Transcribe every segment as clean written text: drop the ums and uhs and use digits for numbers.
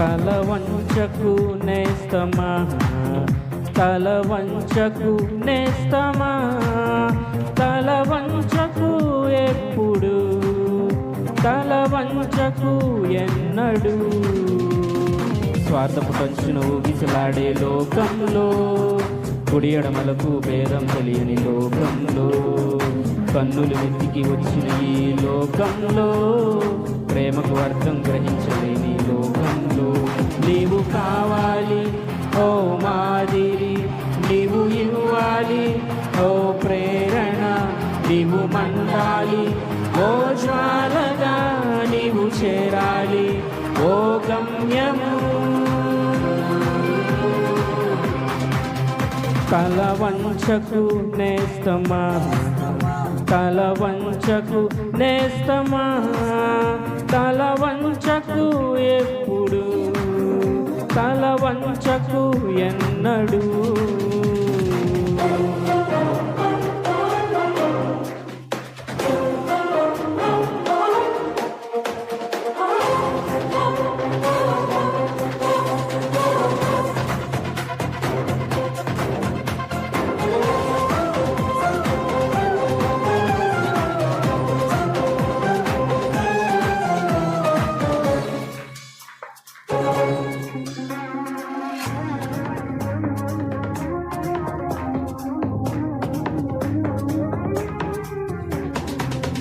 తల వంచకు నేస్తమా, తల వంచకు నేస్తమా, తల వంచకు ఎప్పుడు, తల వంచకు ఎన్నడు. స్వార్థపు కంచును ఊగిసలాడే లోకంలో, కుడి ఎడమలకు భేదం తెలియని లోకంలో, కన్నులు వెతికి వచ్చిన ఈ లోకంలో, ప్రేమకు అర్థం గ్రహించలేని లోకంలో, నీవు కావాలి ఓ మాదిరి, నీవు ఇవ్వాలి ఓ ప్రేరణ, నీవు మండాలి ఓ జ్వాలగా, నీవు చేరాలి ఓ గమ్యము. తల వంచకు నేస్తమా, తల వంచకు నేస్తమా, తల వంచకు ఎప్పుడు, తల వంచకు ఎన్నడు.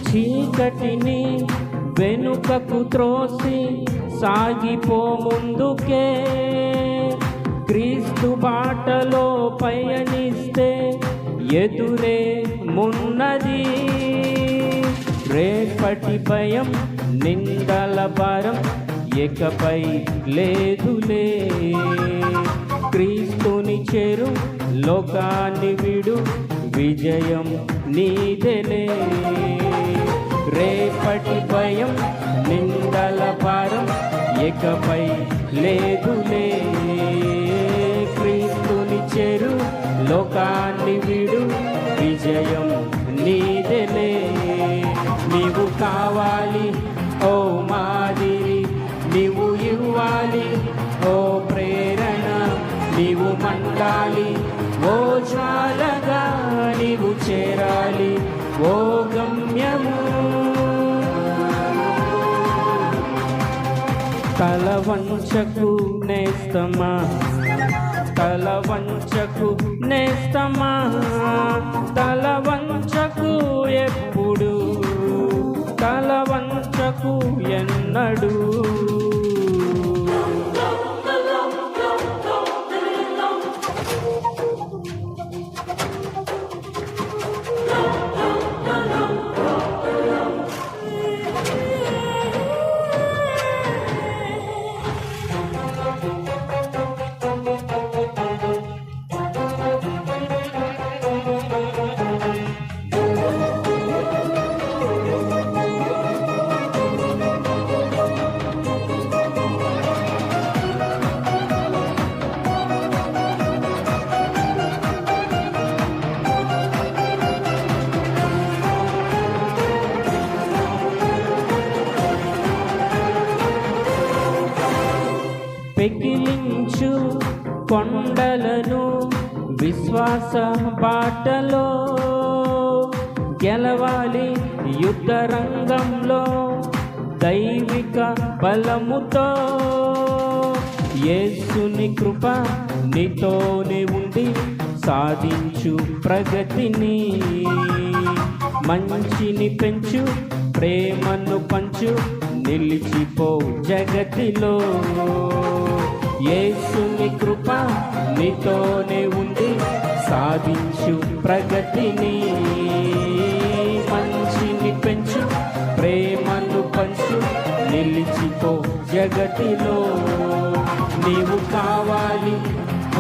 చీకటిని వెనుకకు త్రోసి సాగిపో ముందుకే, క్రీస్తు బాటలో పయనిస్తే ఎదురే మున్నది. రేపటి భయం నిందల భారం ఇకపై లేదులే, క్రీస్తుని చేరు లోకాన్ని విడు, విజయం నీదెలే. రేపటి భయం నిందల భారం ఇకపై లేదులే, క్రీస్తుని చేరు లోకాన్ని విడు, విజయం నీదెలే. నీవు కావాలి ఓ మాదిరి, నీవు ఇవ్వాలి ఓ ప్రేరణ, నీవు మండాలి ఓ జ్వాలగా, నీవు చేరాలి ఓ గమ్యము. తల వంచకు నేస్తమా, తల వంచకు నేస్తమా, తల వంచకు ఎప్పుడు, తల వంచకు ఎన్నడు. పెకిలించు కొండలను విశ్వాస బాటలో, గెలవాలి యుద్ధ రంగంలో దైవిక బలముతో. యేసుని కృప నీతోనే ఉండి సాధించు ప్రగతిని, మంచిని పెంచు ప్రేమను పంచు, నిలిచిపో జగతిలో. యేసుని కృప నీతోనే ఉండి సాధించు ప్రగతిని, మంచిని పెంచు ప్రేమను పంచు, నిలిచిపో జగతిలో. నీవు కావాలి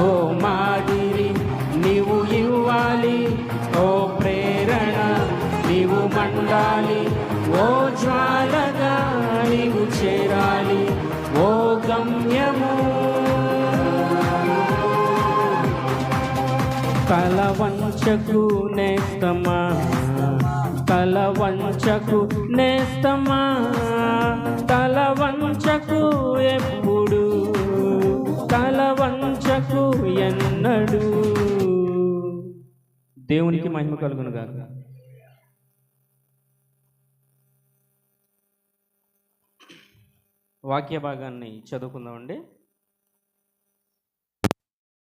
ఓ మాదిరి, నీవు ఇవ్వాలి ఓ ప్రేరణ, నీవు మండాలి ఓ జ్వాలగా, నీవు చేరాలి ఓ గమ్యము. తల వంచకు నేస్తమా, తల వంచకు నేస్తమా, తల వంచకు ఎప్పుడు, వంచకు ఎన్నడు. దేవునికి మహిమ కలుగును గాక. వాక్య భాగాన్ని చదువుకుందామండి.